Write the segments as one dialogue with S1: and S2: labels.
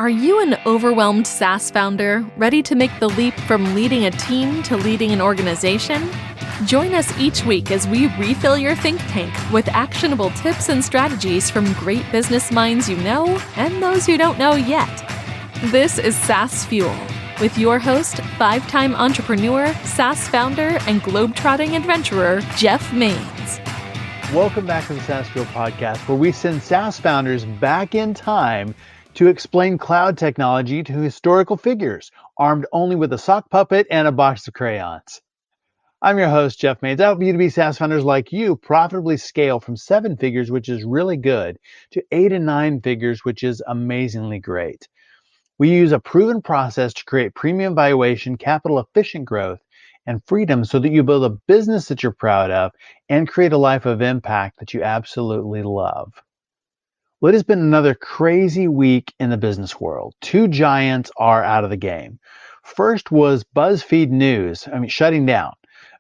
S1: Are you an overwhelmed SaaS founder ready to make the leap from leading a team to leading an organization? Join us each week as we refill your think tank with actionable tips and strategies from great business minds you know and those you don't know yet. This is SaaS Fuel with your host, 5-time entrepreneur, SaaS founder, and globetrotting adventurer, Jeff Maines.
S2: Welcome back to the SaaS Fuel podcast, where we send SaaS founders back in time to explain cloud technology to historical figures, armed only with a sock puppet and a box of crayons. I'm your host, Jeff Maines. I help B2B SaaS founders like you profitably scale from 7 figures, which is really good, to 8 and 9 figures, which is amazingly great. We use a proven process to create premium valuation, capital efficient growth, and freedom so that you build a business that you're proud of and create a life of impact that you absolutely love. Well, it has been another crazy week in the business world. 2 giants are out of the game. First was BuzzFeed News, shutting down.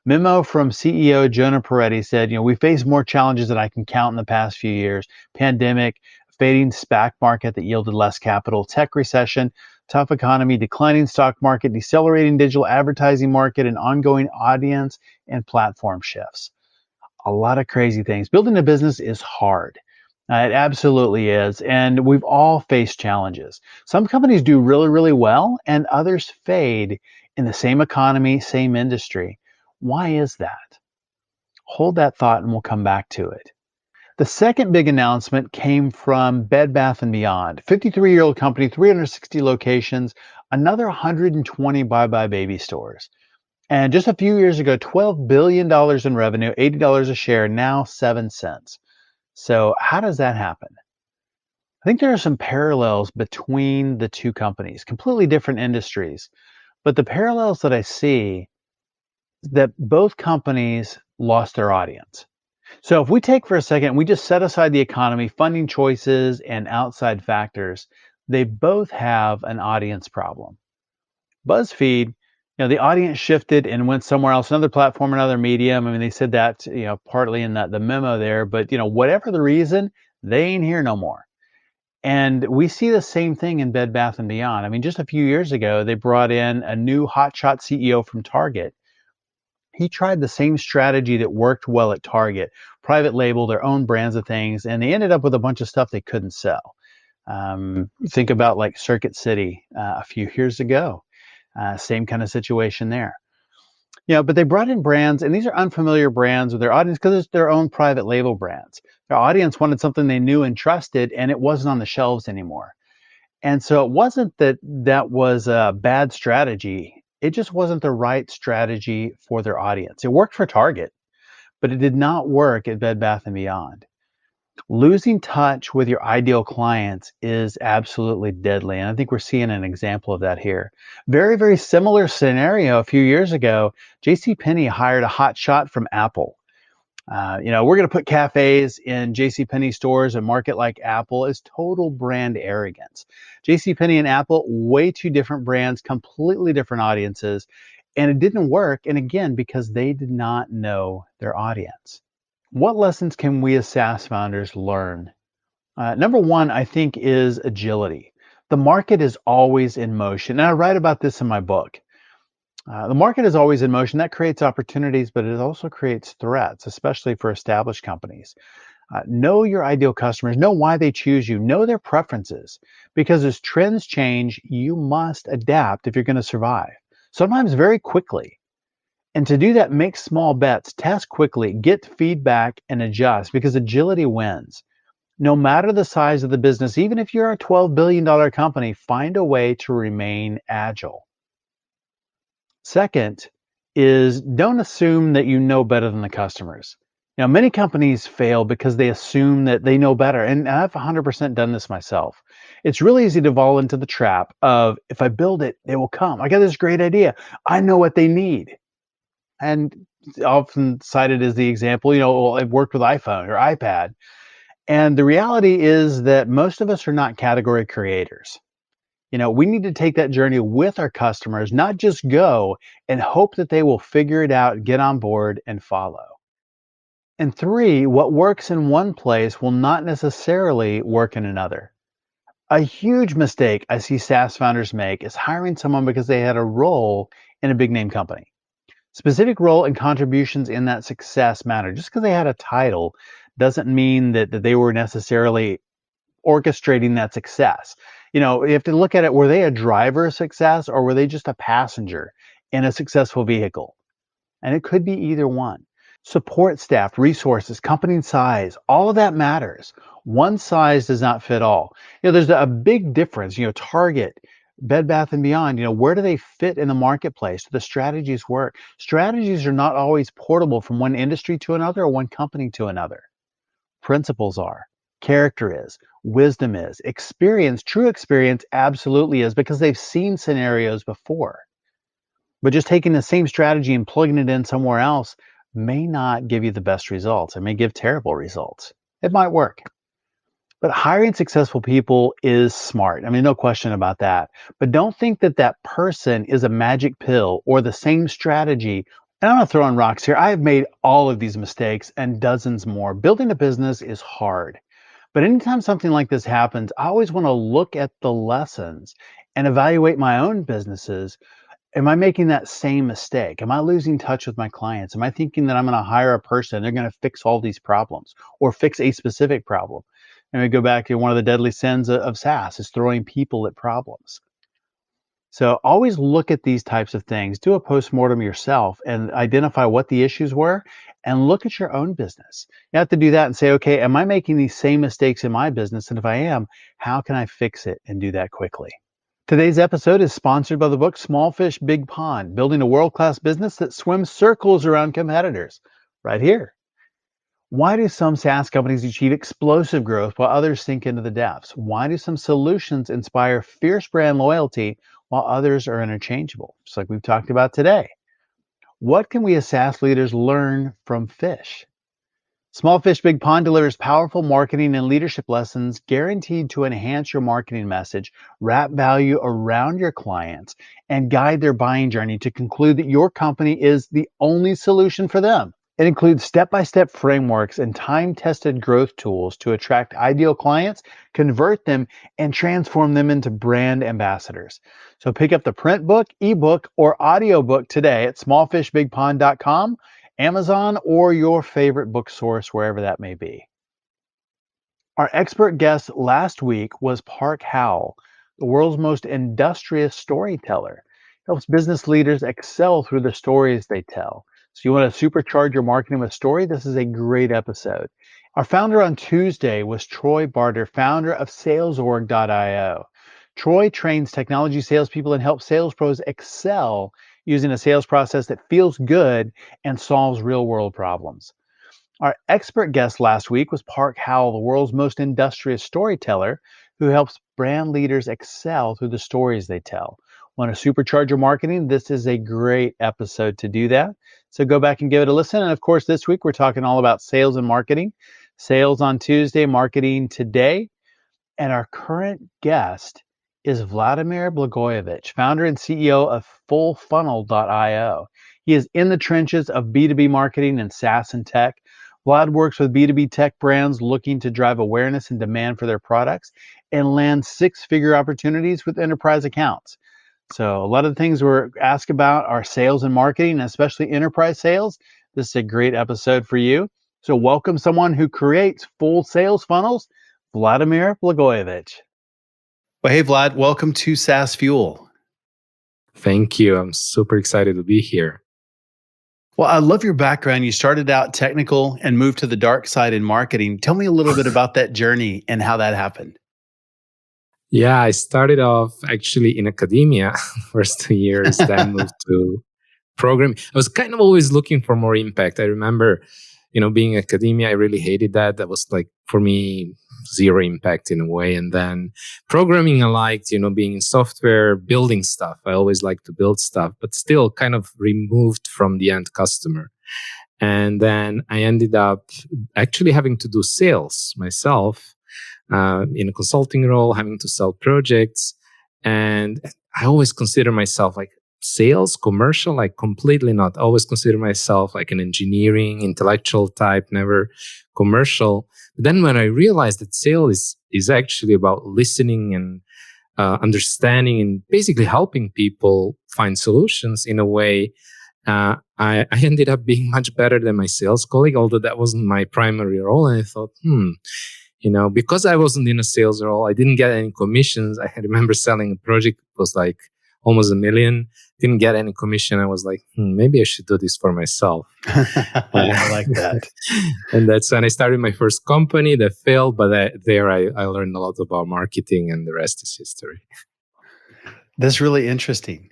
S2: Memo from CEO Jonah Peretti said, we face more challenges than I can count in the past few years. Pandemic, fading SPAC market that yielded less capital, tech recession, tough economy, declining stock market, decelerating digital advertising market, and ongoing audience and platform shifts. A lot of crazy things. Building a business is hard. It absolutely is. And we've all faced challenges. Some companies do really, really well, and others fade in the same economy, same industry. Why is that? Hold that thought and we'll come back to it. The second big announcement came from Bed Bath & Beyond, 53-year-old company, 360 locations, another 120 bye-bye baby stores. And just a few years ago, $12 billion in revenue, $80 a share, now 7 cents. So how does that happen? I think there are some parallels between the 2 companies, completely different industries. But the parallels that I see is that both companies lost their audience. So if we take for a second, we just set aside the economy, funding choices, and outside factors, they both have an audience problem. BuzzFeed, the audience shifted and went somewhere else, another platform, another medium. They said that, partly in the memo there, but, whatever the reason, they ain't here no more. And we see the same thing in Bed Bath & Beyond. Just a few years ago, they brought in a new hotshot CEO from Target. He tried the same strategy that worked well at Target, private label, their own brands of things, and they ended up with a bunch of stuff they couldn't sell. Think about like Circuit City a few years ago. Same kind of situation there. But they brought in brands, and these are unfamiliar brands with their audience because it's their own private label brands. Their audience wanted something they knew and trusted, and it wasn't on the shelves anymore. And so it wasn't that was a bad strategy. It just wasn't the right strategy for their audience. It worked for Target, but it did not work at Bed Bath & Beyond. Losing touch with your ideal clients is absolutely deadly. And I think we're seeing an example of that here. Very, very similar scenario a few years ago. JCPenney hired a hot shot from Apple. We're going to put cafes in JCPenney stores and market like Apple is total brand arrogance. JCPenney and Apple, way 2 different brands, completely different audiences. And it didn't work. And again, because they did not know their audience. What lessons can we as SaaS founders learn? Number 1, I think, is agility. The market is always in motion. And I write about this in my book. The market is always in motion. That creates opportunities, but it also creates threats, especially for established companies. Know your ideal customers. Know why they choose you. Know their preferences. Because as trends change, you must adapt if you're going to survive. Sometimes very quickly. And to do that, make small bets, test quickly, get feedback, and adjust, because agility wins. No matter the size of the business, even if you're a $12 billion company, find a way to remain agile. Second is don't assume that you know better than the customers. Many companies fail because they assume that they know better. And I've 100% done this myself. It's really easy to fall into the trap of, if I build it, they will come. I got this great idea. I know what they need. And often cited as the example, I've worked with iPhone or iPad. And the reality is that most of us are not category creators. We need to take that journey with our customers, not just go and hope that they will figure it out, get on board, and follow. And 3, what works in one place will not necessarily work in another. A huge mistake I see SaaS founders make is hiring someone because they had a role in a big name company. Specific role and contributions in that success matter. Just because they had a title doesn't mean that they were necessarily orchestrating that success. You have to look at it, were they a driver of success or were they just a passenger in a successful vehicle? And it could be either one. Support staff, resources, company size, all of that matters. One size does not fit all. There's a big difference. Target, Bed Bath and Beyond, where do they fit in the marketplace? Do the strategies work? Strategies are not always portable from one industry to another or one company to another. Principles are, character is, wisdom is, experience, true experience absolutely is, because they've seen scenarios before. But just taking the same strategy and plugging it in somewhere else may not give you the best results. It may give terrible results. It might work. But hiring successful people is smart. No question about that. But don't think that that person is a magic pill or the same strategy. And I'm not throwing rocks here. I have made all of these mistakes and dozens more. Building a business is hard. But anytime something like this happens, I always want to look at the lessons and evaluate my own businesses. Am I making that same mistake? Am I losing touch with my clients? Am I thinking that I'm going to hire a person, they're going to fix all these problems or fix a specific problem? And we go back to one of the deadly sins of SaaS is throwing people at problems. So always look at these types of things. Do a postmortem yourself and identify what the issues were and look at your own business. You have to do that and say, okay, am I making these same mistakes in my business? And if I am, how can I fix it and do that quickly? Today's episode is sponsored by the book Small Fish, Big Pond, Building a World-Class Business That Swims Circles Around Competitors, right here. Why do some SaaS companies achieve explosive growth while others sink into the depths? Why do some solutions inspire fierce brand loyalty while others are interchangeable? Just like we've talked about today. What can we as SaaS leaders learn from fish? Small Fish, Big Pond delivers powerful marketing and leadership lessons guaranteed to enhance your marketing message, wrap value around your clients, and guide their buying journey to conclude that your company is the only solution for them. It includes step-by-step frameworks and time-tested growth tools to attract ideal clients, convert them, and transform them into brand ambassadors. So pick up the print book, ebook, or audiobook today at smallfishbigpond.com, Amazon, or your favorite book source, wherever that may be. Our expert guest last week was Park Howell, the world's most industrious storyteller. He helps business leaders excel through the stories they tell. So you want to supercharge your marketing with story? This is a great episode. Our founder on Tuesday was Troy Barter, founder of SalesOrg.io. Troy trains technology salespeople and helps sales pros excel using a sales process that feels good and solves real-world problems. Our expert guest last week was Park Howell, the world's most industrious storyteller, who helps brand leaders excel through the stories they tell. Want to supercharge your marketing? This is a great episode to do that. So go back and give it a listen. And of course, this week we're talking all about sales and marketing. Sales on Tuesday, marketing today. And our current guest is Vladimir Blagojevic, founder and CEO of FullFunnel.io. He is in the trenches of B2B marketing and SaaS and tech. Vlad works with B2B tech brands looking to drive awareness and demand for their products and land six-figure opportunities with enterprise accounts. So a lot of the things we're asked about are sales and marketing, especially enterprise sales. This is a great episode for you. So welcome someone who creates full sales funnels, Vladimir Blagojevic. Well, hey, Vlad, welcome to SaaS Fuel.
S3: Thank you. I'm super excited to be here.
S2: Well, I love your background. You started out technical and moved to the dark side in marketing. Tell me a little bit about that journey and how that happened.
S3: Yeah, I started off actually in academia, first 2 years, then moved to programming. I was kind of always looking for more impact. I remember, being in academia, I really hated that. That was like, for me, zero impact in a way. And then programming, I liked, being in software, building stuff. I always liked to build stuff, but still kind of removed from the end customer. And then I ended up actually having to do sales myself in a consulting role, having to sell projects. And I always consider myself like, sales, commercial, like completely not. I always consider myself like an engineering, intellectual type, never commercial. But then when I realized that sales is actually about listening and understanding and basically helping people find solutions in a way, I ended up being much better than my sales colleague, although that wasn't my primary role. And I thought, because I wasn't in a sales role, I didn't get any commissions. I remember selling a project, it was like almost $1 million, didn't get any commission. I was like, maybe I should do this for myself.
S2: I like that.
S3: And that's when I started my first company that failed, but I learned a lot about marketing, and the rest is history.
S2: That's really interesting.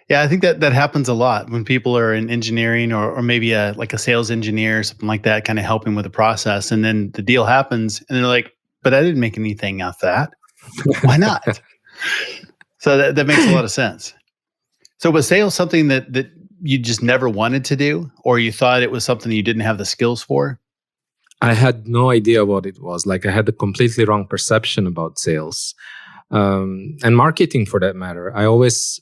S2: Yeah, I think that happens a lot when people are in engineering or maybe like a sales engineer or something like that, kind of helping with the process. And then the deal happens and they're like, but I didn't make anything off that. Why not? So that makes a lot of sense. So was sales something that you just never wanted to do, or you thought it was something you didn't have the skills for?
S3: I had no idea what it was. Like, I had a completely wrong perception about sales and marketing for that matter. I always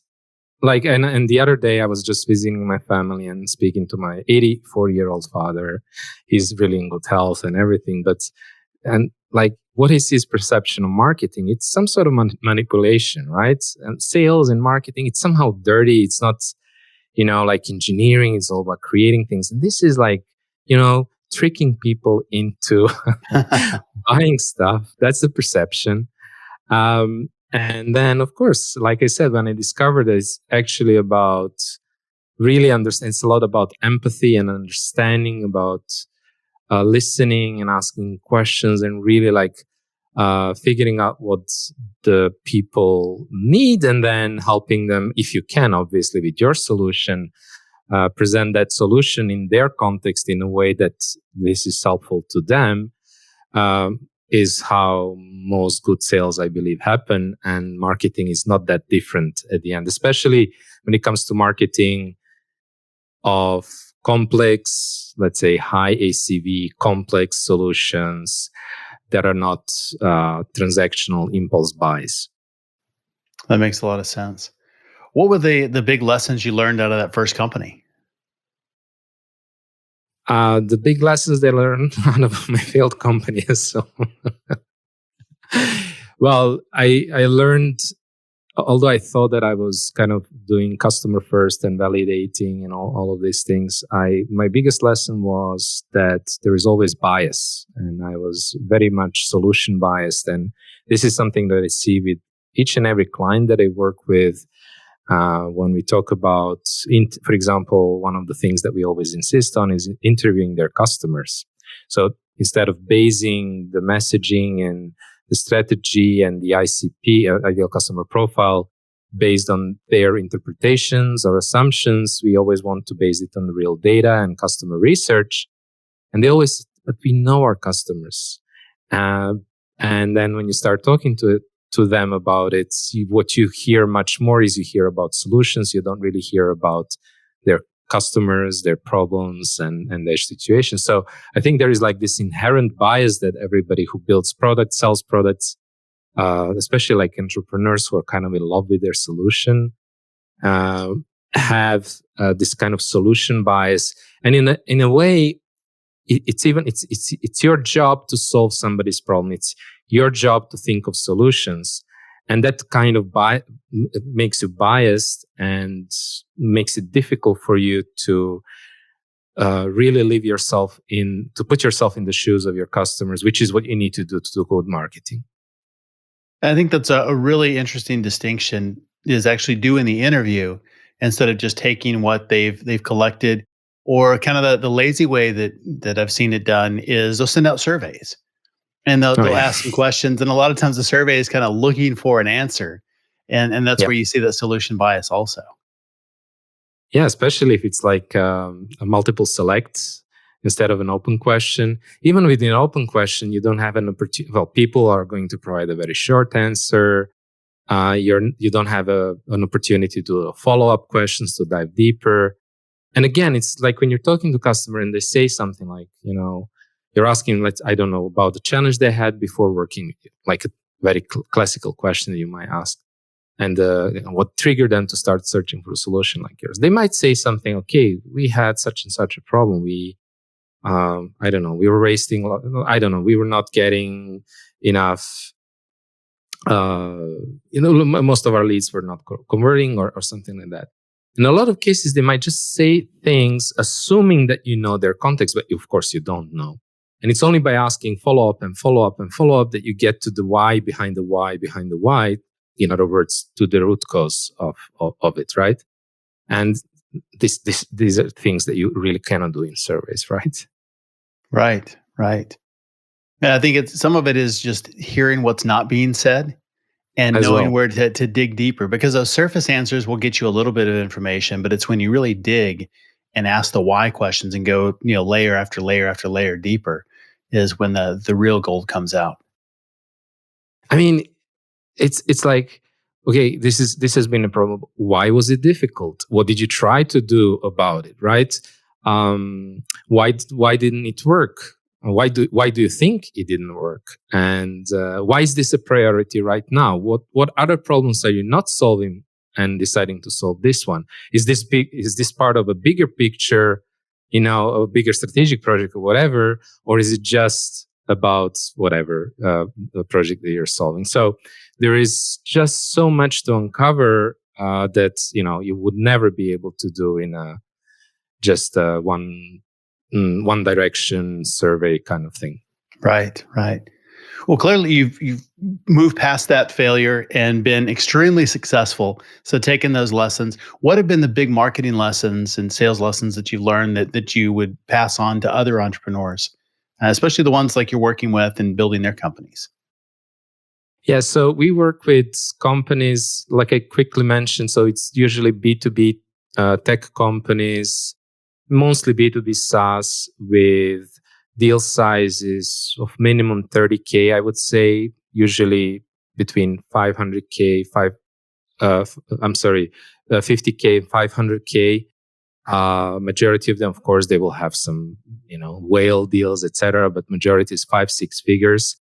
S3: and the other day I was just visiting my family and speaking to my 84-year-old father. He's really in good health and everything. And what is his perception of marketing? It's some sort of manipulation, right? And sales and marketing, it's somehow dirty. It's not, like engineering. It's all about creating things. And this is tricking people into buying stuff. That's the perception. And then, of course, like I said, when I discovered that it's actually about really understand, it's a lot about empathy and understanding, about listening and asking questions, and really figuring out what the people need, and then helping them, if you can, obviously, with your solution, present that solution in their context in a way that this is helpful to them. Is how most good sales, I believe, happen. And marketing is not that different at the end, especially when it comes to marketing of complex, let's say high ACV, complex solutions that are not transactional impulse buys.
S2: That makes a lot of sense. What were the big lessons you learned out of that first company?
S3: The big lessons they learned out of my failed companies. So, well, I learned, although I thought that I was kind of doing customer first and validating and all of these things, my biggest lesson was that there is always bias, and I was very much solution biased. And this is something that I see with each and every client that I work with. When we talk about, for example, one of the things that we always insist on is interviewing their customers. So instead of basing the messaging and the strategy and the ICP, ideal customer profile, based on their interpretations or assumptions, we always want to base it on the real data and customer research. And but we know our customers. And then when you start talking to them about it, what you hear much more is you hear about solutions. You don't really hear about their customers, their problems, and their situation. So I think there is this inherent bias that everybody who builds products, sells products, especially entrepreneurs who are kind of in love with their solution, have this kind of solution bias. And in a way, it's your job to solve somebody's problem. It's your job to think of solutions, and that kind of makes you biased and makes it difficult for you to really to put yourself in the shoes of your customers, which is what you need to do good marketing.
S2: I think that's a really interesting distinction, is actually doing the interview instead of just taking what they've collected. Or kind of the lazy way that I've seen it done is they'll send out surveys. And they'll ask some questions. And a lot of times the survey is kind of looking for an answer. And that's where you see that solution bias also.
S3: Yeah, especially if it's a multiple select instead of an open question. Even with an open question, you don't have an opportunity. Well, people are going to provide a very short answer. You don't have an opportunity to do follow-up questions to dive deeper. And again, it's like when you're talking to a customer and they say something you're asking, I don't know, about the challenge they had before working with you, like a very classical question that you might ask. and what triggered them to start searching for a solution like yours. They might say something, okay, we had such and such a problem. I don't know, we were wasting, we were not getting enough, most of our leads were not converting or something like that. In a lot of cases, they might just say things assuming that you know their context, but of course you don't know. And it's only by asking follow up that you get to the why behind the why behind the why. In other words, to the root cause of it, right? And these are things that you really cannot do in surveys, right?
S2: Right. And I think some of it is just hearing what's not being said and knowing where to dig deeper, because those surface answers will get you a little bit of information, but it's when you really dig and ask the why questions and go, layer after layer after layer deeper is when the real gold comes out.
S3: I mean, it's like, okay, this has been a problem. Why was it difficult? What did you try to do about it? Right? Why didn't it work? Why do you think it didn't work? And why is this a priority right now? What other problems are you not solving and deciding to solve this one? Is this part of a bigger picture, a bigger strategic project or whatever, or is it just about whatever the project that you're solving? So there is just so much to uncover that you would never be able to do in just one direction survey kind of thing.
S2: Right. Well, clearly you've moved past that failure and been extremely successful. So taking those lessons, what have been the big marketing lessons and sales lessons that you've learned that you would pass on to other entrepreneurs, especially the ones like you're working with and building their companies?
S3: Yeah, so we work with companies, like I quickly mentioned. So it's usually B2B tech companies, mostly B2B SaaS, with deal sizes of minimum 30K, I would say, usually between 500K, 50K, 500K. Majority of them, of course, they will have some, whale deals, etc. But majority is 5-6 figures,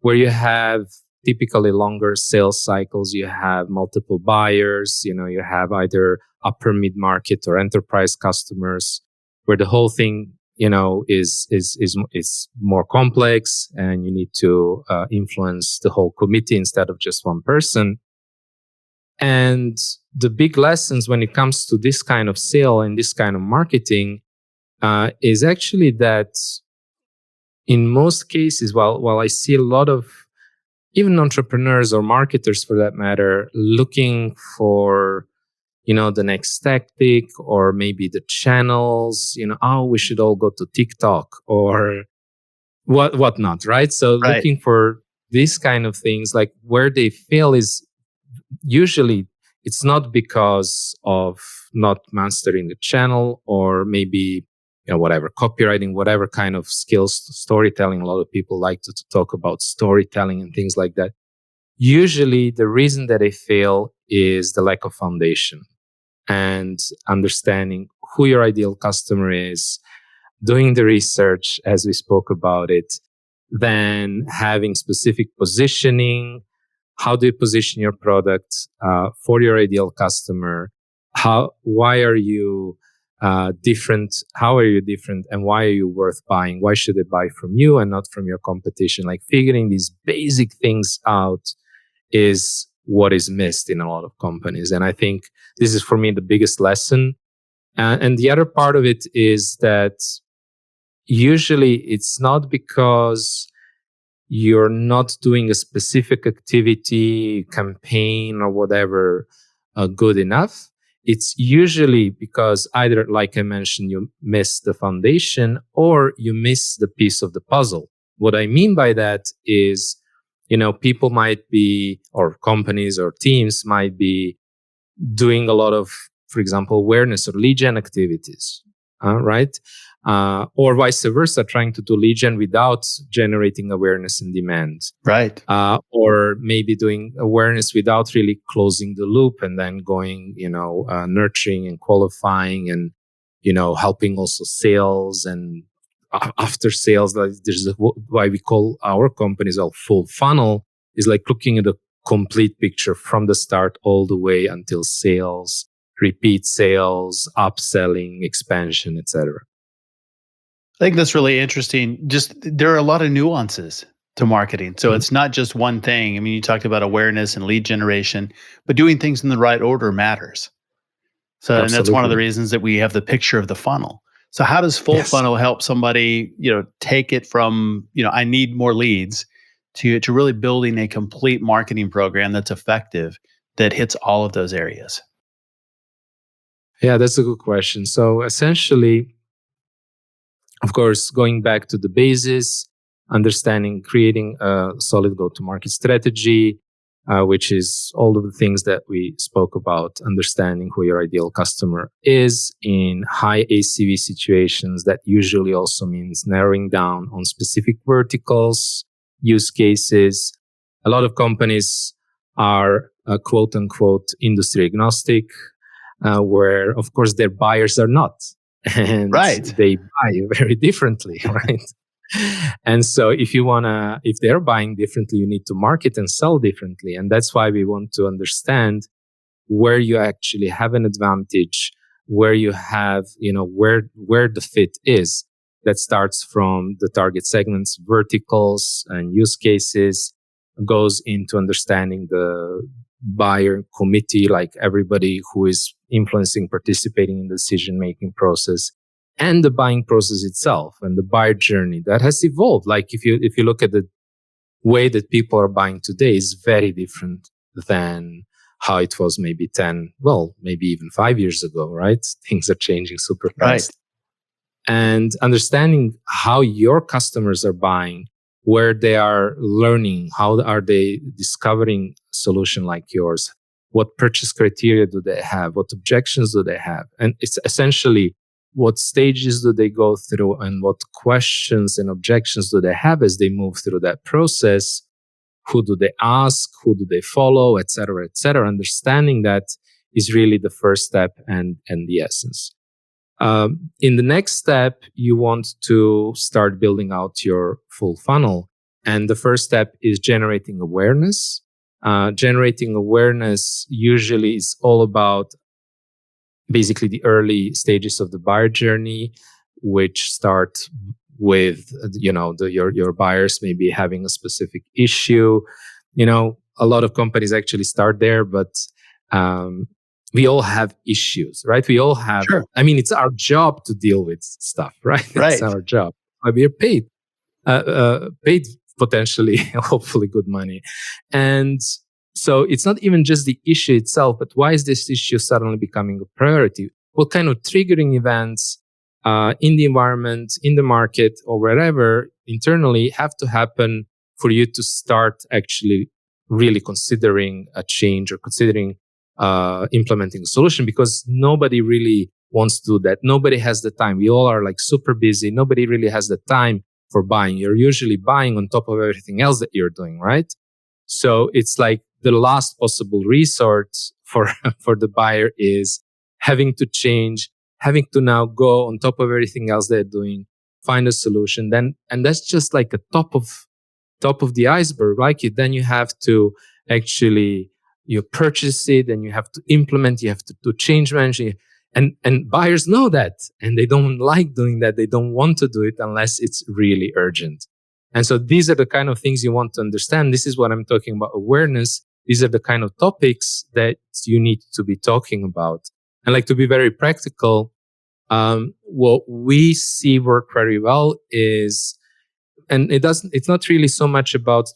S3: where you have typically longer sales cycles. You have multiple buyers. You have either upper mid-market or enterprise customers, where the whole thing, is more complex, and you need to influence the whole committee instead of just one person. And the big lessons when it comes to this kind of sale and this kind of marketing is actually that in most cases, while I see a lot of even entrepreneurs or marketers for that matter looking for the next tactic, or maybe the channels, we should all go to TikTok or whatnot, right? So
S2: Right.
S3: Looking for these kind of things, like where they fail is usually it's not because of not mastering the channel, or maybe whatever copywriting, whatever kind of skills, storytelling. A lot of people like to talk about storytelling and things like that. Usually the reason that they fail is the lack of foundation and understanding who your ideal customer is, doing the research as we spoke about it, then having specific positioning. How do you position your product for your ideal customer? Why are you different? How are you different? And why are you worth buying? Why should they buy from you and not from your competition? Like figuring these basic things out is what is missed in a lot of companies. And I think this is for me the biggest lesson. And the other part of it is that usually it's not because you're not doing a specific activity, campaign, or whatever good enough. It's usually because either, like I mentioned, you miss the foundation or you miss the piece of the puzzle. What I mean by that is, people might be, or companies or teams might be doing a lot of, for example, awareness or lead gen activities, right? Or vice versa, trying to do lead gen without generating awareness and demand.
S2: Right.
S3: Or maybe doing awareness without really closing the loop, and then going, nurturing and qualifying and, helping also sales and after sales. Like there's why we call our companies all full funnel, is like looking at the complete picture from the start all the way until sales, repeat sales, upselling, expansion, etc.
S2: I think that's really interesting. Just there are a lot of nuances to marketing. So it's not just one thing. I mean, you talked about awareness and lead generation, but doing things in the right order matters. So, and that's one of the reasons that we have the picture of the funnel. So how does full funnel help somebody, take it from, I need more leads to really building a complete marketing program that's effective, that hits all of those areas?
S3: Yeah, that's a good question. So essentially, of course, going back to the basis, understanding, creating a solid go-to-market strategy, which is all of the things that we spoke about, understanding who your ideal customer is in high ACV situations. That usually also means narrowing down on specific verticals, use cases. A lot of companies are quote unquote industry agnostic, where of course their buyers are not. And they buy very differently, right? And so if they're buying differently, you need to market and sell differently. And that's why we want to understand where you actually have an advantage, where you have, where the fit is. That starts from the target segments, verticals, and use cases, goes into understanding the buyer committee, like everybody who is influencing, participating in the decision-making process, and the buying process itself, and the buyer journey that has evolved. Like if you look at the way that people are buying today, is very different than how it was maybe 10, maybe even 5 years ago, right? Things are changing super fast. Right. And understanding how your customers are buying, where they are learning, how are they discovering a solution like yours, what purchase criteria do they have, what objections do they have, and it's essentially what stages do they go through, and what questions and objections do they have as they move through that process, who do they ask, who do they follow, etc., etc. Understanding that is really the first step and the essence. In the next step, you want to start building out your full funnel. And the first step is generating awareness. Generating awareness usually is all about basically the early stages of the buyer journey, which start with, your buyers maybe having a specific issue. A lot of companies actually start there, but we all have issues, right? We all have, sure. I mean, it's our job to deal with stuff, right? It's our job. We are paid potentially, hopefully good money. And so it's not even just the issue itself, but why is this issue suddenly becoming a priority? What kind of triggering events in the environment, in the market, or wherever internally have to happen for you to start actually really considering a change or considering implementing a solution? Because nobody really wants to do that. Nobody has the time. We all are like super busy. Nobody really has the time for buying. You're usually buying on top of everything else that you're doing, right? So it's like the last possible resort for the buyer is having to change, having to now go on top of everything else they're doing, find a solution. And that's just like a top of the iceberg. Like then you have to actually you purchase it, and you have to implement, you have to do change management. And buyers know that, and they don't like doing that. They don't want to do it unless it's really urgent. And so these are the kind of things you want to understand. This is what I'm talking about, awareness. These are the kind of topics that you need to be talking about. And like to be very practical, what we see work very well is, and it's not really so much about,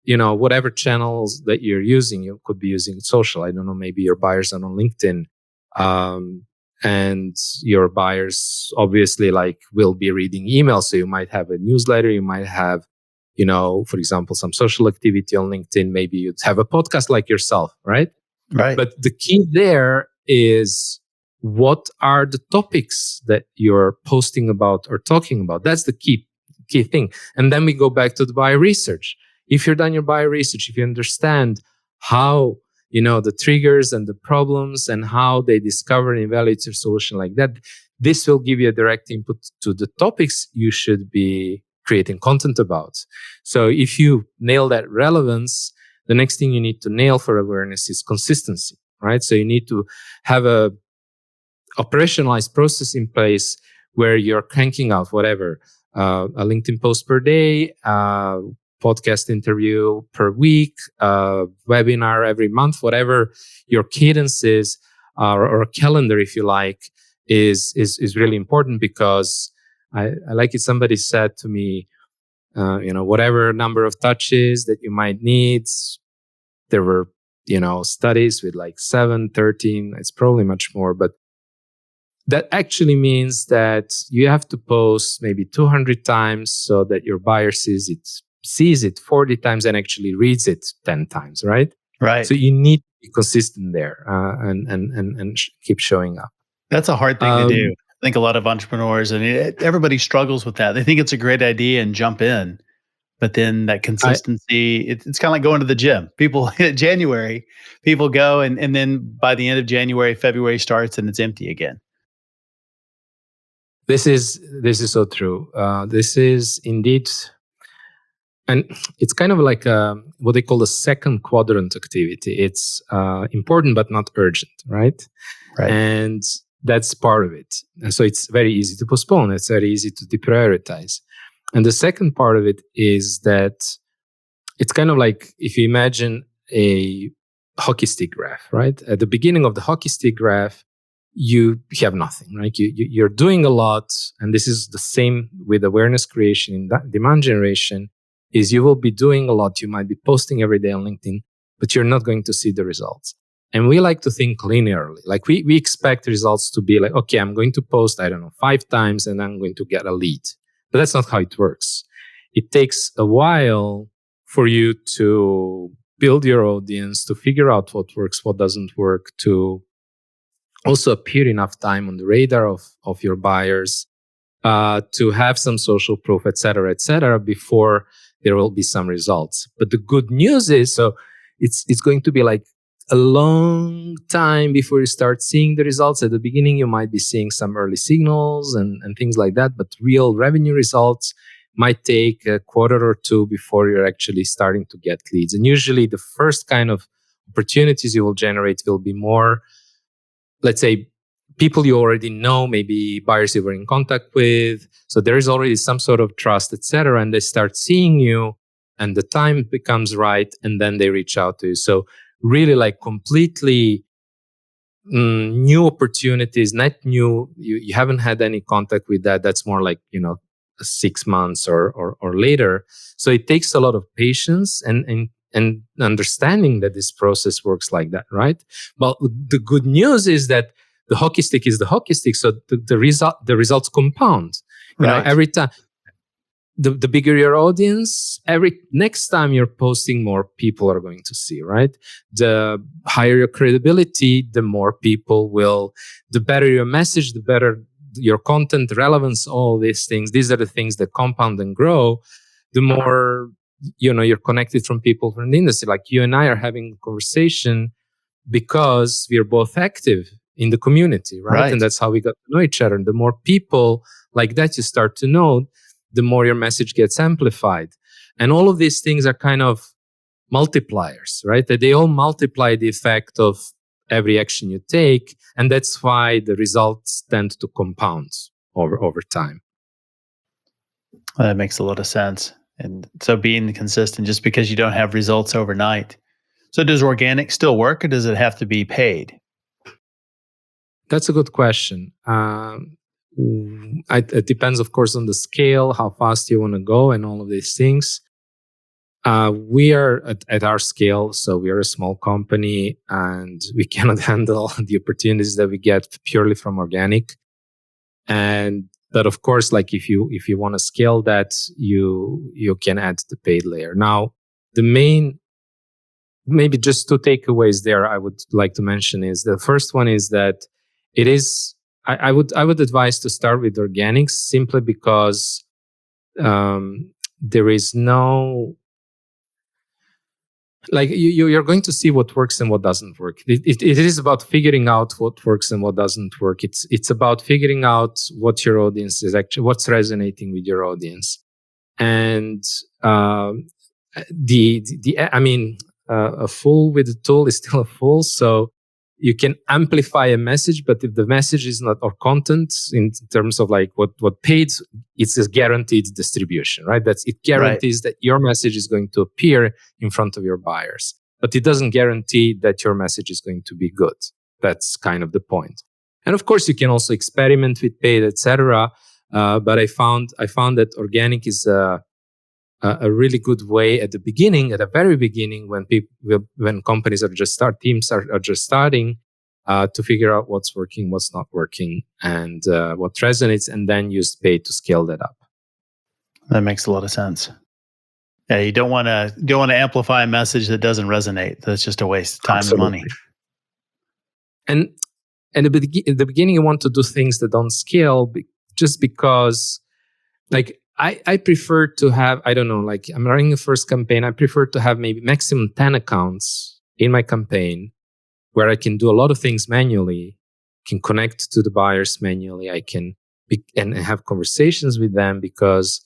S3: whatever channels that you're using. You could be using social. I don't know, maybe your buyers are on LinkedIn. And your buyers obviously will be reading emails. So you might have a newsletter. You might have, for example, some social activity on LinkedIn. Maybe you'd have a podcast like yourself, right?
S2: Right.
S3: But the key there is, what are the topics that you're posting about or talking about? That's the key thing. And then we go back to the buyer research. If you're done your buyer research, if you understand how, the triggers and the problems and how they discover and evaluate your solution like that, this will give you a direct input to the topics you should be creating content about. So if you nail that relevance, the next thing you need to nail for awareness is consistency, right? So you need to have a operationalized process in place where you're cranking out whatever, a LinkedIn post per day, podcast interview per week, webinar every month, whatever your cadence is, or a calendar, if you like, is really important, because I like it. Somebody said to me, whatever number of touches that you might need, there were, studies with like 7, 13, it's probably much more, but that actually means that you have to post maybe 200 times so that your buyer sees it 40 times and actually reads it 10 times, right?
S2: Right.
S3: So you need to be consistent there, and keep showing up.
S2: That's a hard thing to do. I think a lot of entrepreneurs and everybody struggles with that. They think it's a great idea and jump in, but then that consistency, it's kind of like going to the gym. People in January, people go and then by the end of January, February starts and it's empty again.
S3: This is so true. This is indeed, and it's kind of like what they call the second quadrant activity. It's important but not urgent, right?
S2: Right.
S3: And that's part of it. And so it's very easy to postpone. It's very easy to deprioritize. And the second part of it is that it's kind of like if you imagine a hockey stick graph, right? At the beginning of the hockey stick graph, you have nothing, right? You're doing a lot. And this is the same with awareness creation in demand generation, is you will be doing a lot. You might be posting every day on LinkedIn, but you're not going to see the results. And we like to think linearly. Like we expect results to be like, okay, I'm going to post, 5 times and I'm going to get a lead. But that's not how it works. It takes a while for you to build your audience, to figure out what works, what doesn't work, to also appear enough time on the radar of your buyers, to have some social proof, et cetera, before there will be some results. But the good news is, so it's going to be like a long time before you start seeing the results. At the beginning, you might be seeing some early signals and things like that, but real revenue results might take a quarter or two before you're actually starting to get leads. And usually the first kind of opportunities you will generate will be more, let's say, people you already know, maybe buyers you were in contact with. So there is already some sort of trust, et cetera, and they start seeing you and the time becomes right, and then they reach out to you. So really like completely new opportunities, not new. You haven't had any contact with that. That's more like, 6 months or later. So it takes a lot of patience and understanding that this process works like that, right? But the good news is that the hockey stick is the hockey stick. So the results compound. Every time. The bigger your audience, next time you're posting, more people are going to see, right? The higher your credibility, the more people will, the better your message, the better your content, relevance, all these things. These are the things that compound and grow. The more, you're connected from people from the industry. Like you and I are having a conversation because we are both active in the community, right? And that's how we got to know each other. And the more people like that you start to know, the more your message gets amplified. And all of these things are kind of multipliers, right? That they all multiply the effect of every action you take. And that's why the results tend to compound over time.
S2: Well, that makes a lot of sense. And so being consistent just because you don't have results overnight. So does organic still work, or does it have to be paid?
S3: That's a good question. It depends, of course, on the scale, how fast you want to go, and all of these things. We are at our scale, so we are a small company, and we cannot handle the opportunities that we get purely from organic. But of course, like if you want to scale that, you can add the paid layer. Now, the main, maybe just 2 takeaways there I would like to mention is the first one is that it is. I would advise to start with organics simply because there is no, like you're going to see what works and what doesn't work. It is about figuring out what works and what doesn't work. It's about figuring out what your audience is actually, what's resonating with your audience. And a fool with a tool is still a fool. So you can amplify a message, but if the message is not, or content in terms of like what paid, it's a guaranteed distribution, right? It guarantees that your message is going to appear in front of your buyers, but it doesn't guarantee that your message is going to be good. That's kind of the point. And of course, you can also experiment with paid, etc. But I found that organic is a really good way at the very beginning, when companies are just teams are just starting, to figure out what's working, what's not working, and what resonates, and then use paid to scale that up.
S2: That makes a lot of sense. Yeah, you don't want to amplify a message that doesn't resonate. That's just a waste of time and money.
S3: And at the beginning, you want to do things that don't scale, just because, like, I prefer to have, I don't know, like I'm running a first campaign. I prefer to have maybe maximum 10 accounts in my campaign where I can do a lot of things manually, can connect to the buyers manually. I can and have conversations with them, because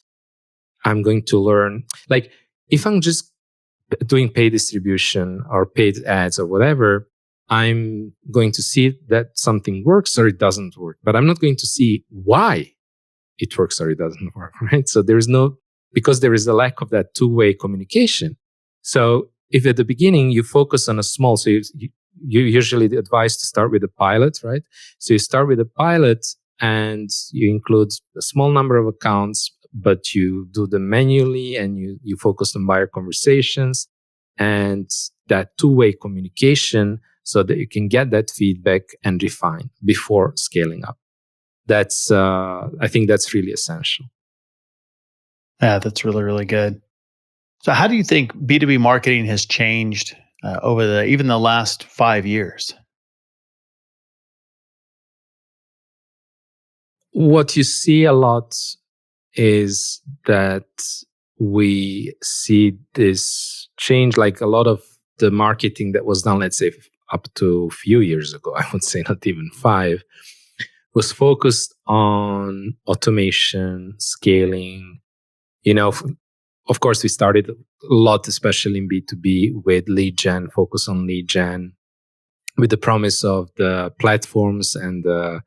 S3: I'm going to learn. Like, if I'm just doing paid distribution or paid ads or whatever, I'm going to see that something works or it doesn't work, but I'm not going to see why it works or it doesn't work, right? So because there is a lack of that two-way communication. So if at the beginning you focus on a small, so you usually advise to start with a pilot, right? So you start with a pilot and you include a small number of accounts, but you do them manually, and you focus on buyer conversations and that two-way communication, so that you can get that feedback and refine before scaling up. I think that's really essential.
S2: Yeah, that's really, really good. So how do you think B2B marketing has changed over even the last 5 years?
S3: What you see a lot is that we see this change, like a lot of the marketing that was done, let's say up to a few years ago, I would say not even 5, was focused on automation, scaling. Of course, we started a lot, especially in B2B, with lead gen, focus on lead gen, with the promise of the platforms and the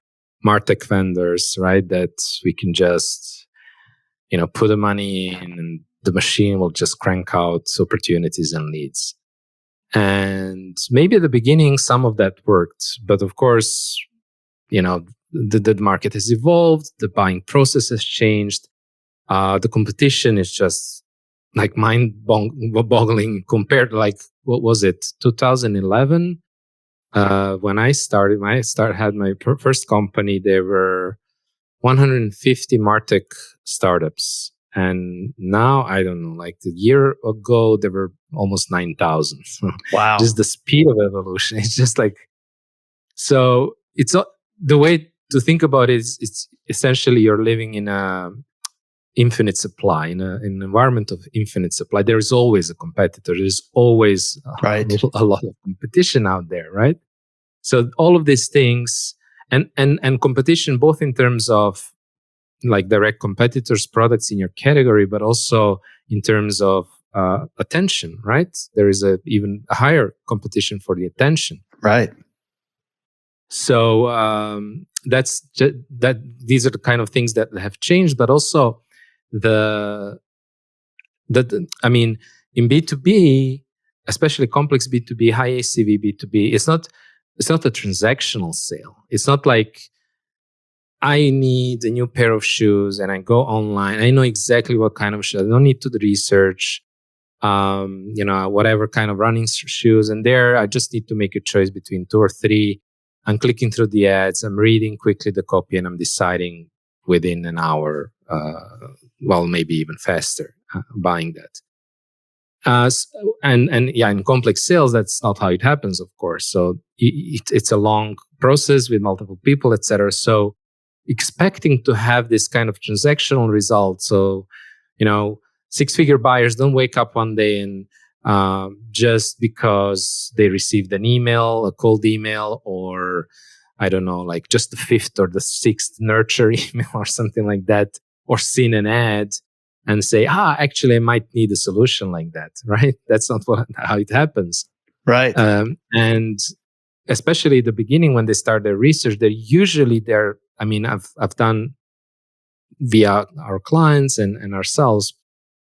S3: MarTech vendors, right? That we can just, put the money in and the machine will just crank out opportunities and leads. And maybe at the beginning, some of that worked, but of course, the market has evolved, the buying process has changed, the competition is just like mind-boggling compared to, like, what was it, 2011? When I had my first company, there were 150 MarTech startups. And now, I don't know, like a year ago, there were almost 9,000.
S2: Wow.
S3: Just the speed of evolution. It's just like, so it's the way to think about it is, it's essentially you're living in a infinite supply, in an environment of infinite supply. There is always a competitor. There's always a lot of competition out there, right? So all of these things and competition, both in terms of like direct competitors, products in your category, but also in terms of attention, right? There is even a higher competition for the attention,
S2: right?
S3: So that's that. These are the kind of things that have changed, but also in B2B, especially complex B2B, high ACV B2B, it's not a transactional sale. It's not like I need a new pair of shoes and I go online. I know exactly what kind of shoes. I don't need to do research. Whatever kind of running shoes, and there I just need to make a choice between 2 or 3. I'm clicking through the ads, I'm reading quickly the copy, and I'm deciding within an hour, maybe even faster, buying that. In complex sales, that's not how it happens, of course. So it's a long process with multiple people, etc. So expecting to have this kind of transactional result. So, 6-figure buyers don't wake up one day and just because they received an email, a cold email, or I don't know, like just the 5th or the 6th nurture email or something like that, or seen an ad, and say, actually, I might need a solution like that, right? That's not how it happens.
S2: Right.
S3: And especially at the beginning when they start their research, I've done via our clients and ourselves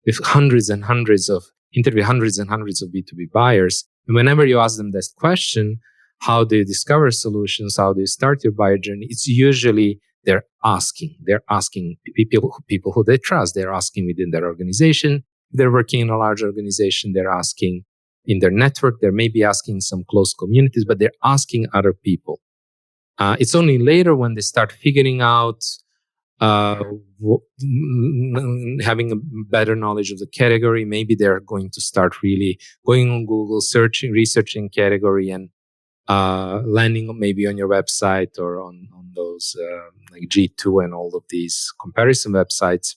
S3: with hundreds and hundreds of B2B buyers. And whenever you ask them this question, how do you discover solutions? How do you start your buyer journey? It's usually they're asking people who they trust. They're asking within their organization. If they're working in a large organization, they're asking in their network. They may be asking some close communities, but they're asking other people. It's only later when they start figuring out, having a better knowledge of the category. Maybe they're going to start really going on Google, researching category, and landing maybe on your website or on those like G2 and all of these comparison websites.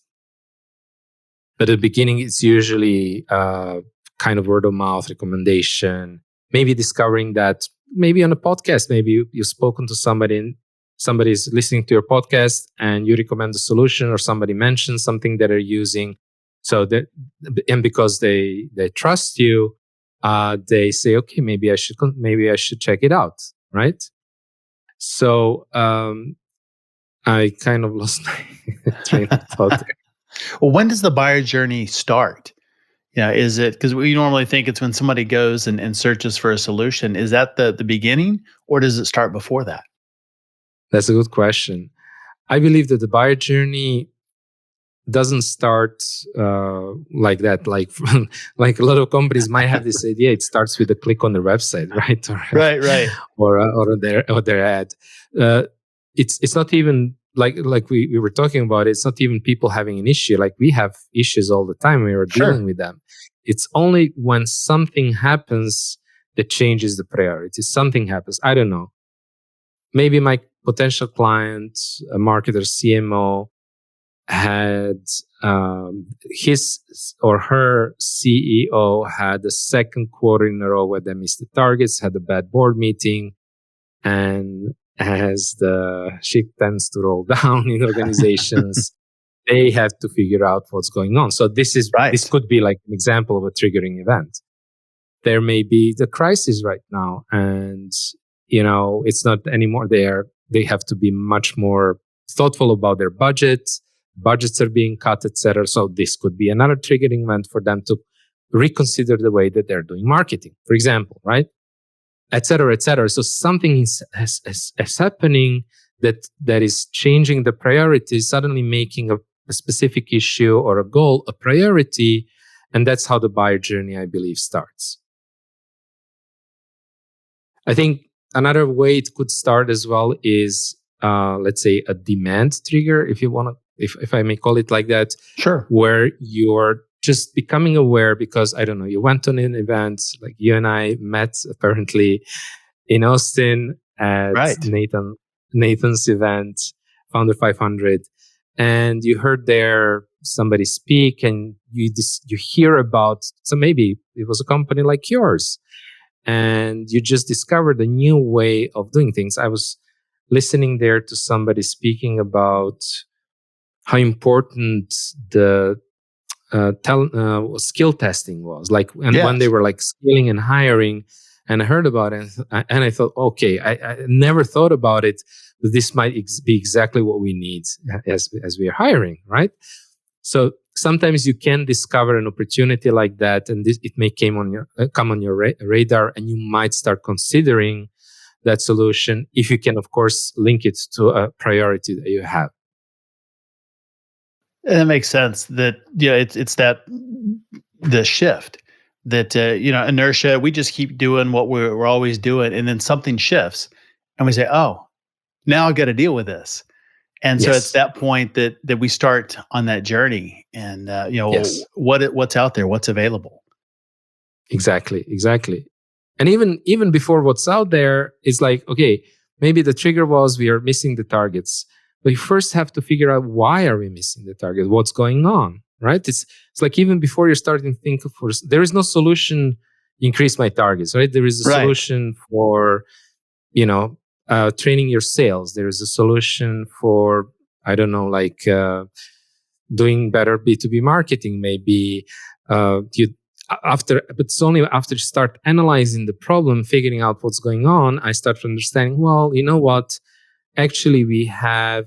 S3: But at the beginning, it's usually kind of word of mouth recommendation, maybe discovering that maybe on a podcast, maybe you've spoken to somebody and somebody's listening to your podcast and you recommend a solution, or somebody mentions something that they're using. And because they trust you, they say, okay, maybe I should check it out, right? So I kind of lost my train of thought there.
S2: Well, when does the buyer journey start? Is it, because we normally think it's when somebody goes and searches for a solution. Is that the beginning, or does it start before that?
S3: That's a good question. I believe that the buyer journey doesn't start like that. Like a lot of companies might have this idea. It starts with a click on their website, right?
S2: Right.
S3: or their ad. It's not even like we were talking about. It's not even people having an issue. Like we have issues all the time. We are dealing with them. It's only when something happens that changes the priority. Something happens. I don't know. Maybe my potential client, a marketer, CMO, had his or her CEO had the second quarter in a row where they missed the targets, had a bad board meeting, and as the shit tends to roll down in organizations, they have to figure out what's going on. So this could be like an example of a triggering event. There may be the crisis right now, and it's not anymore there. They have to be much more thoughtful about their budgets. Budgets are being cut, etc. So this could be another triggering event for them to reconsider the way that they're doing marketing, for example, right? Etc. So something is happening that is changing the priority, suddenly making a specific issue or a goal a priority, and that's how the buyer journey, I believe, starts. I think another way it could start as well is, let's say, a demand trigger, if you want to, if I may call it like that.
S2: Sure. Where
S3: you're just becoming aware because, I don't know, you went on an event, like you and I met apparently in Austin at Nathan's event, Founder 500, and you heard there somebody speak, and you hear about, so maybe it was a company like yours, and you just discovered a new way of doing things. I was listening there to somebody speaking about how important the skill testing was, when they were like skilling and hiring, and I heard about it, and I thought, okay, I never thought about it, but this might be exactly what we need as we are hiring, right? So sometimes you can discover an opportunity like that, and it may come on your radar, and you might start considering that solution if you can, of course, link it to a priority that you have.
S2: And that makes sense. That it's that the shift that inertia. We just keep doing what we're always doing, and then something shifts, and we say, "Oh, now I've got to deal with this." And so it's that point that we start on that journey, and what's out there, what's available.
S3: Exactly. And even before what's out there, it's like, okay, maybe the trigger was we are missing the targets. But you first have to figure out, why are we missing the target? What's going on, right? It's like even before you're starting to think there is no solution, increase my targets, right? There is a solution for, training your sales. There is a solution for, I don't know, like doing better B2B marketing. Maybe but it's only after you start analyzing the problem, figuring out what's going on, I start understanding, well, you know what? Actually, we have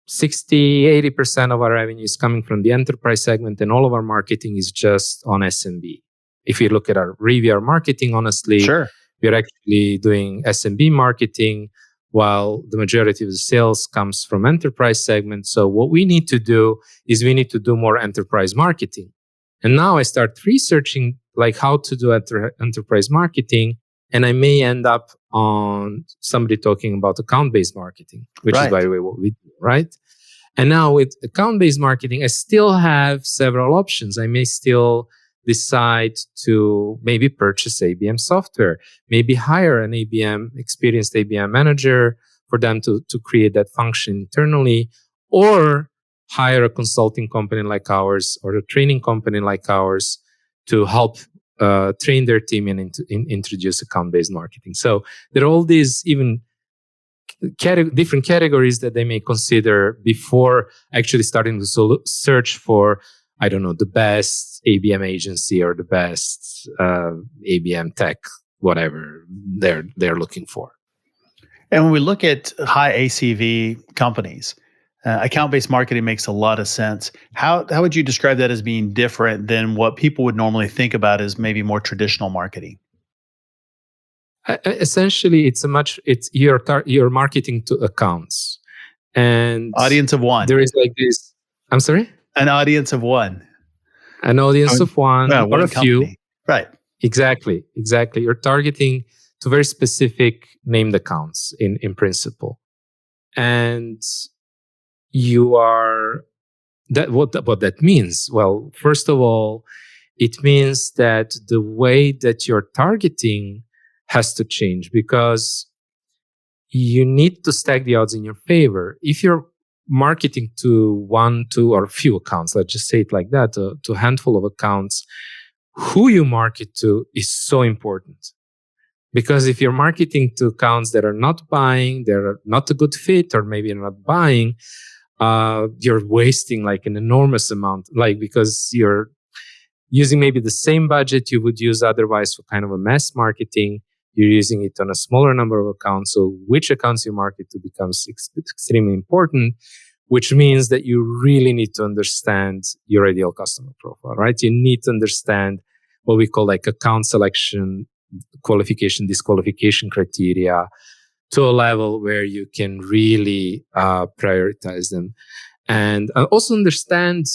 S3: 60-80% of our revenue is coming from the enterprise segment, and all of our marketing is just on SMB. If you look at our review, our marketing, honestly,
S2: Sure.
S3: we're actually doing SMB marketing, while the majority of the sales comes from enterprise segment. So what we need to do is we need to do more enterprise marketing. And now I start researching like how to do enterprise marketing, and I may end up on somebody talking about account-based marketing, which is, by the way, what we do, right? And now with account-based marketing, I still have several options. I may still decide to maybe purchase ABM software, maybe hire an experienced ABM manager for them to create that function internally, or hire a consulting company like ours or a training company like ours to help train their team and introduce account-based marketing. So there are all these even different categories that they may consider before actually starting to search for, I don't know, the best ABM agency or the best ABM tech, whatever they're looking for.
S2: And when we look at high ACV companies, account-based marketing makes a lot of sense. How would you describe that as being different than what people would normally think about as maybe more traditional marketing?
S3: Essentially, you're marketing to accounts, and
S2: audience of one.
S3: There is like this. I'm sorry.
S2: An audience of one.
S3: An audience of one or a few.
S2: Right.
S3: Exactly. You're targeting to very specific named accounts in principle, and you are that. What that means? Well, first of all, it means that the way that you're targeting has to change, because you need to stack the odds in your favor. If you're marketing to one, two, or a few accounts, let's just say it like that, to a handful of accounts, who you market to is so important. Because if you're marketing to accounts that are not buying, they're not a good fit, or maybe you're not buying, you're wasting like an enormous amount, like because you're using maybe the same budget you would use otherwise for kind of a mass marketing. You're using it on a smaller number of accounts. So which accounts you market to becomes extremely important, which means that you really need to understand your ideal customer profile, right? You need to understand what we call like account selection, qualification, disqualification criteria to a level where you can really prioritize them. And also understand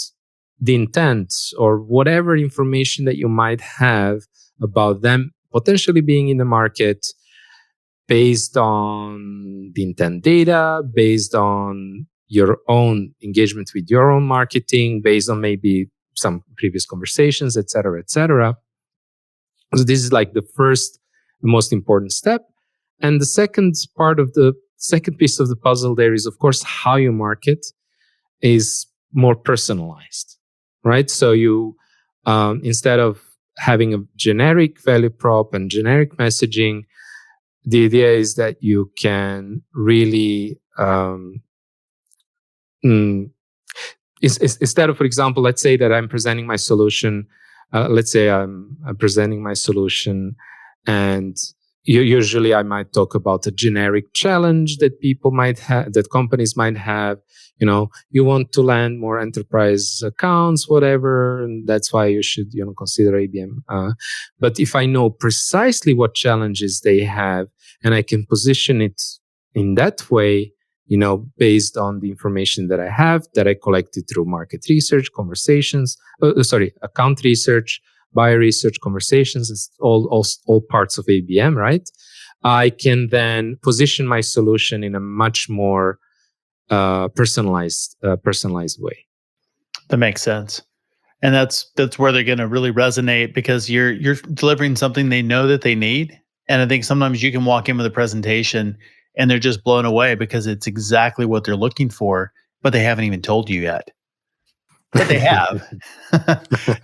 S3: the intent or whatever information that you might have about them potentially being in the market based on the intent data, based on your own engagement with your own marketing, based on maybe some previous conversations, et cetera, et cetera. So this is like the first, most important step. And the second piece of the puzzle there is, of course, how you market is more personalized, right? So you, instead of having a generic value prop and generic messaging, the idea is that you can really, instead of, for example, let's say that I'm presenting my solution. Let's say I'm presenting my solution, and usually I might talk about a generic challenge that people might have, that companies might have. You know, you want to land more enterprise accounts, whatever, and that's why you should, consider ABM. But if I know precisely what challenges they have, and I can position it in that way, based on the information that I have, that I collected through market research, account research, buyer research, conversations, it's all parts of ABM, right? I can then position my solution in a much more personalized way.
S2: That makes sense, and that's where they're going to really resonate, because you're delivering something they know that they need. And I think sometimes you can walk in with a presentation and they're just blown away because it's exactly what they're looking for, but they haven't even told you yet. But they have,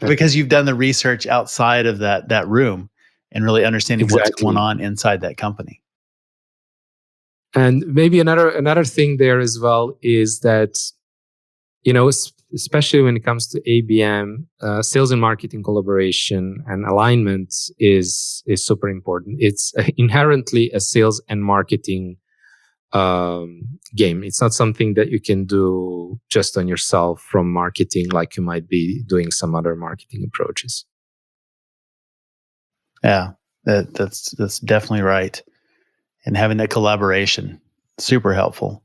S2: because you've done the research outside of that room and really understanding what's going on inside that company. And
S3: maybe another thing there as well is that, especially when it comes to ABM, sales and marketing collaboration and alignment is super important. It's inherently a sales and marketing game. It's not something that you can do just on yourself from marketing, like you might be doing some other marketing approaches.
S2: Yeah, that's definitely right. And having that collaboration, super helpful.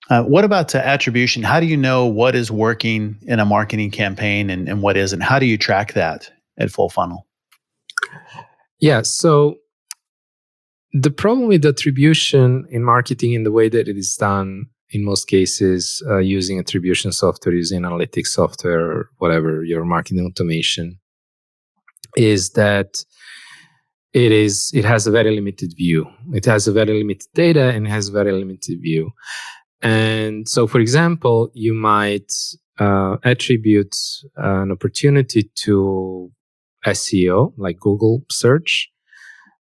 S2: What about attribution? How do you know what is working in a marketing campaign and what isn't? How do you track that at Full Funnel?
S3: Yeah, so the problem with attribution in marketing in the way that it is done in most cases using attribution software, using analytics software, or whatever, your marketing automation, is that it has a very limited view. It has a very limited data and it has a very limited view. And so, for example, you might attribute an opportunity to SEO, like Google search,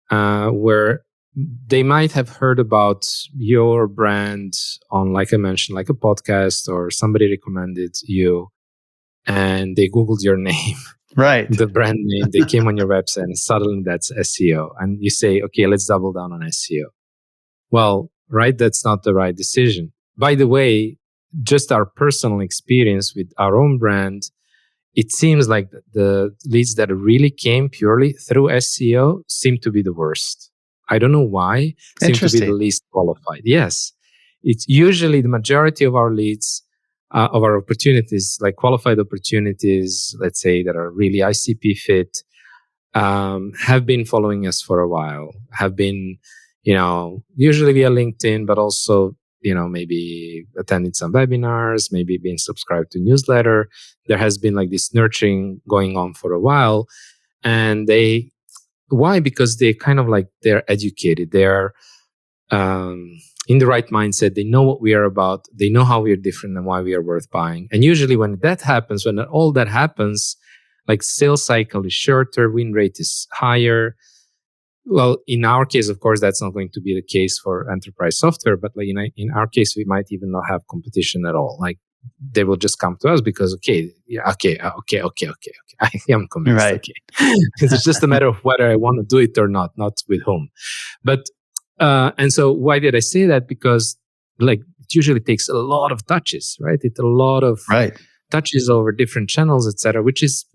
S3: where they might have heard about your brand on, like I mentioned, like a podcast, or somebody recommended you and they Googled your name,
S2: right?
S3: The brand name, they came on your website and suddenly that's SEO. And you say, okay, let's double down on SEO. Well, right, that's not the right decision. By the way, just our personal experience with our own brand, it seems like the leads that really came purely through SEO seem to be the worst. I don't know why. Seem to be the least qualified. Yes. It's usually the majority of our leads, of our opportunities, like qualified opportunities, let's say, that are really ICP fit, have been following us for a while, have been, usually via LinkedIn, but also, maybe attending some webinars, maybe being subscribed to newsletter. There has been like this nurturing going on for a while. And why? Because they kind of like, they're educated. They're in the right mindset. They know what we are about. They know how we are different and why we are worth buying. And usually when that happens, when all that happens, like sales cycle is shorter, win rate is higher. Well, in our case, of course, that's not going to be the case for enterprise software, but like in our case, we might even not have competition at all. Like they will just come to us because, okay, I am convinced.
S2: Right.
S3: Okay, it's just a matter of whether I want to do it or not with whom. But and so why did I say that? Because like it usually takes a lot of touches, right? It's a lot of touches over different channels, etc., which is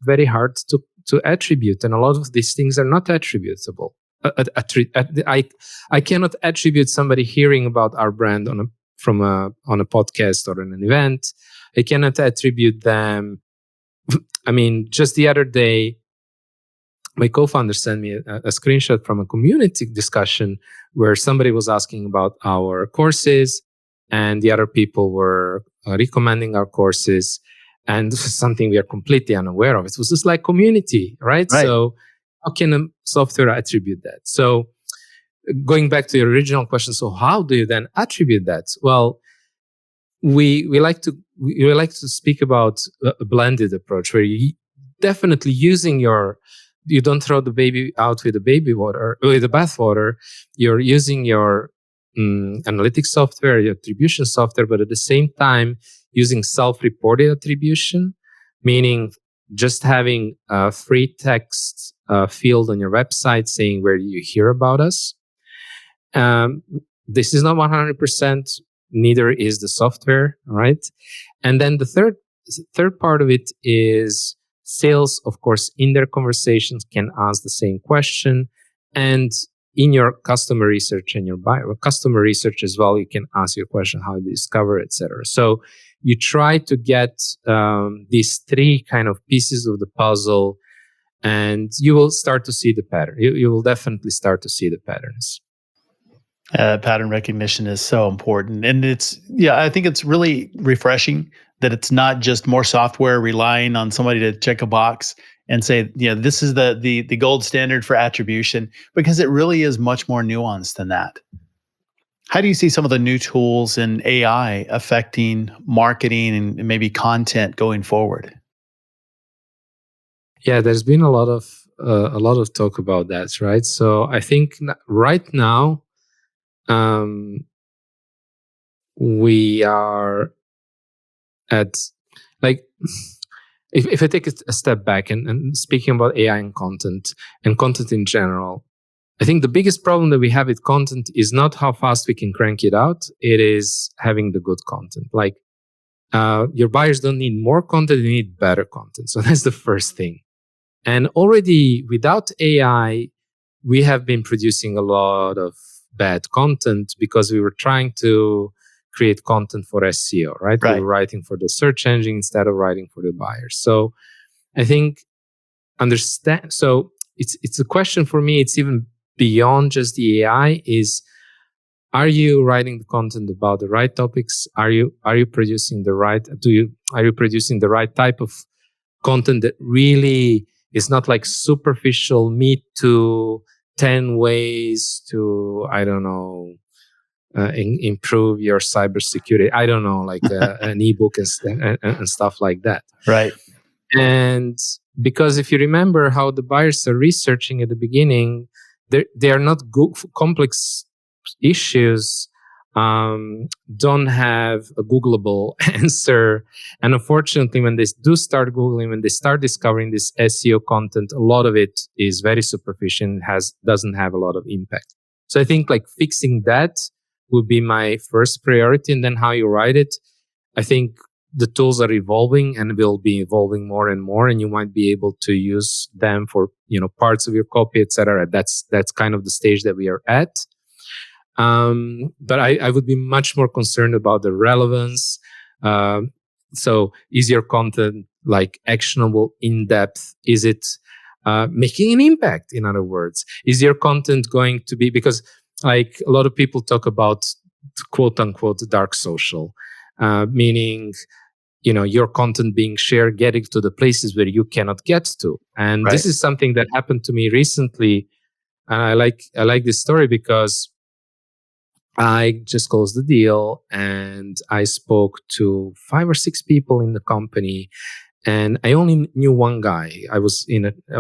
S3: very hard to attribute, and a lot of these things are not attributable. I cannot attribute somebody hearing about our brand on a podcast or in an event. I cannot attribute them. I mean, just the other day, my co-founder sent me a screenshot from a community discussion where somebody was asking about our courses, and the other people were recommending our courses. And this is something we are completely unaware of. It was just like community, right? So how can a software attribute that? So going back to your original question, so how do you then attribute that? Well, we like to speak about a blended approach where you definitely you don't throw the baby out with the bathwater. You're using your analytics software, your attribution software, but at the same time using self-reported attribution, meaning just having a free text field on your website saying where you hear about us. This is not 100%, neither is the software, right? And then the third part of it is sales, of course, in their conversations can ask the same question. And in your customer research and your customer research as well, you can ask your question, how to discover, etc. So you try to get these three kind of pieces of the puzzle, and you will start to see the pattern. You will definitely start to see the patterns.
S2: Pattern recognition is so important. And I think it's really refreshing that it's not just more software relying on somebody to check a box and say, this is the gold standard for attribution, because it really is much more nuanced than that. How do you see some of the new tools in AI affecting marketing and maybe content going forward?
S3: Yeah, there's been a lot of talk about that, right? So I think right now, we are at like if I take a step back and speaking about AI and content in general, I think the biggest problem that we have with content is not how fast we can crank it out. It is having the good content. Like your buyers don't need more content, they need better content. So that's the first thing. And already without AI, we have been producing a lot of bad content because we were trying to create content for SEO, right? We were writing for the search engine instead of writing for the buyers. So I think so it's a question for me. It's even beyond just the AI. Are you writing the content about the right topics? Are you producing the right? Are you producing the right type of content that really is not like superficial me to 10 ways to, I don't know, improve your cybersecurity. I don't know, like an ebook and stuff like that.
S2: Right.
S3: And because if you remember how the buyers are researching at the beginning, they are not complex issues, don't have a Googleable answer. And unfortunately, when they do start Googling, when they start discovering this SEO content, a lot of it is very superficial, doesn't have a lot of impact. So I think like fixing that would be my first priority. And then how you write it, I think the tools are evolving and will be evolving more and more, and you might be able to use them for, parts of your copy, etc. That's kind of the stage that we are at. But I would be much more concerned about the relevance. So is your content like actionable, in depth? Is it making an impact? In other words, is your content going to be, because like a lot of people talk about quote unquote dark social, meaning, your content being shared, getting to the places where you cannot get to. And this is something that happened to me recently. And I like this story because I just closed the deal and I spoke to 5 or 6 people in the company, and I only knew one guy. I was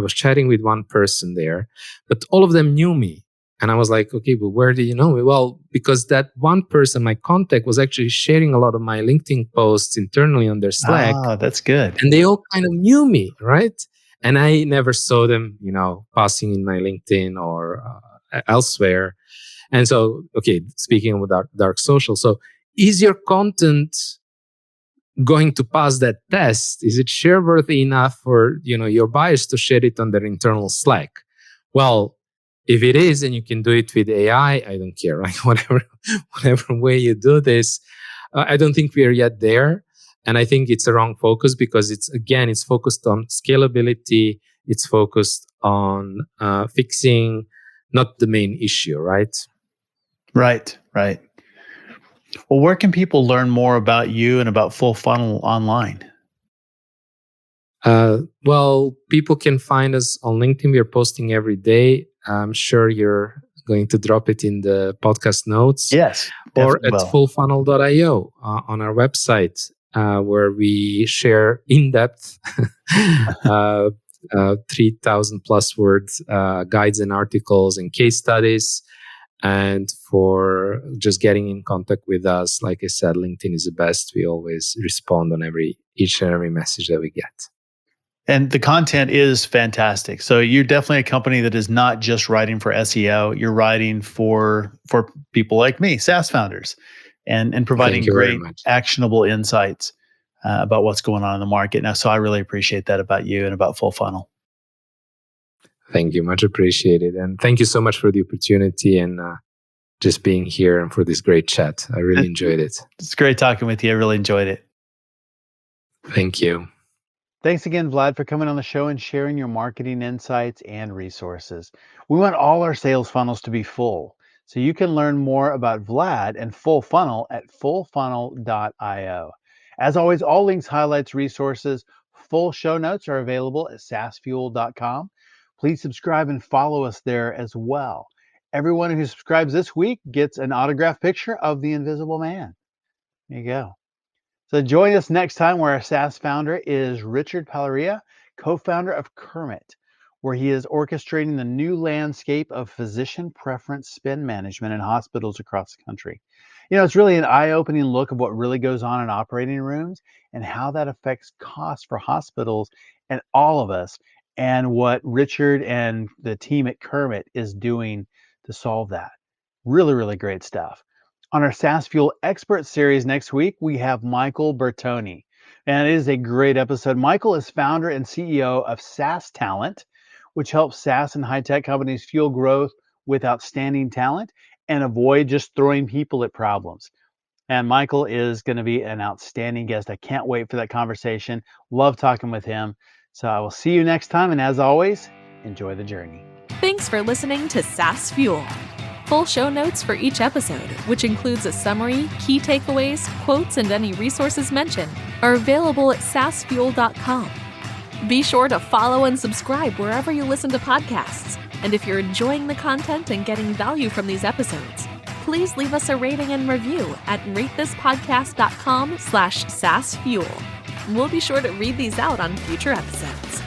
S3: chatting with one person there, but all of them knew me. And I was like, okay, but where do you know me? Well, because that one person, my contact, was actually sharing a lot of my LinkedIn posts internally on their Slack.
S2: Ah, that's good.
S3: And they all kind of knew me, right? And I never saw them, passing in my LinkedIn or elsewhere. And so, okay, speaking of dark social, so is your content going to pass that test? Is it share-worthy enough for your buyers to share it on their internal Slack? Well, if it is, and you can do it with AI, I don't care, right? Whatever way you do this, I don't think we are yet there. And I think it's a wrong focus because it's focused on scalability. It's focused on fixing not the main issue, right?
S2: Right. Well, where can people learn more about you and about Full Funnel online?
S3: Well, people can find us on LinkedIn. We are posting every day. I'm sure you're going to drop it in the podcast notes.
S2: Yes.
S3: Or at fullfunnel.io on our website, where we share in-depth 3,000 plus words guides and articles and case studies. And for just getting in contact with us, like I said, LinkedIn is the best. We always respond on each and every message that we get.
S2: And the content is fantastic. So you're definitely a company that is not just writing for SEO. You're writing for people like me, SaaS founders, and providing great actionable insights about what's going on in the market. Now, so I really appreciate that about you and about Full Funnel.
S3: Thank you. Much appreciated. And thank you so much for the opportunity and just being here and for this great chat. I really enjoyed it.
S2: It's great talking with you. I really enjoyed it.
S3: Thank you.
S2: Thanks again, Vlad, for coming on the show and sharing your marketing insights and resources. We want all our sales funnels to be full. So you can learn more about Vlad and Full Funnel at fullfunnel.io. As always, all links, highlights, resources, full show notes are available at saasfuel.com. Please subscribe and follow us there as well. Everyone who subscribes this week gets an autographed picture of the Invisible Man. There you go. So join us next time where our SaaS founder is Richard Palaria, co-founder of Kermit. where he is orchestrating the new landscape of physician preference spend management in hospitals across the country. It's really an eye-opening look of what really goes on in operating rooms and how that affects costs for hospitals and all of us, and what Richard and the team at Kermit is doing to solve that. Really, really great stuff. On our SaaS Fuel Expert Series next week, we have Michael Bertoni. And it is a great episode. Michael is founder and CEO of SaaS Talent, which helps SaaS and high-tech companies fuel growth with outstanding talent and avoid just throwing people at problems. And Michael is going to be an outstanding guest. I can't wait for that conversation. Love talking with him. So I will see you next time. And as always, enjoy the journey.
S1: Thanks for listening to SaaS Fuel. Full show notes for each episode, which includes a summary, key takeaways, quotes, and any resources mentioned, are available at saasfuel.com. Be sure to follow and subscribe wherever you listen to podcasts. And if you're enjoying the content and getting value from these episodes, please leave us a rating and review at ratethispodcast.com/SaaSfuel. We'll be sure to read these out on future episodes.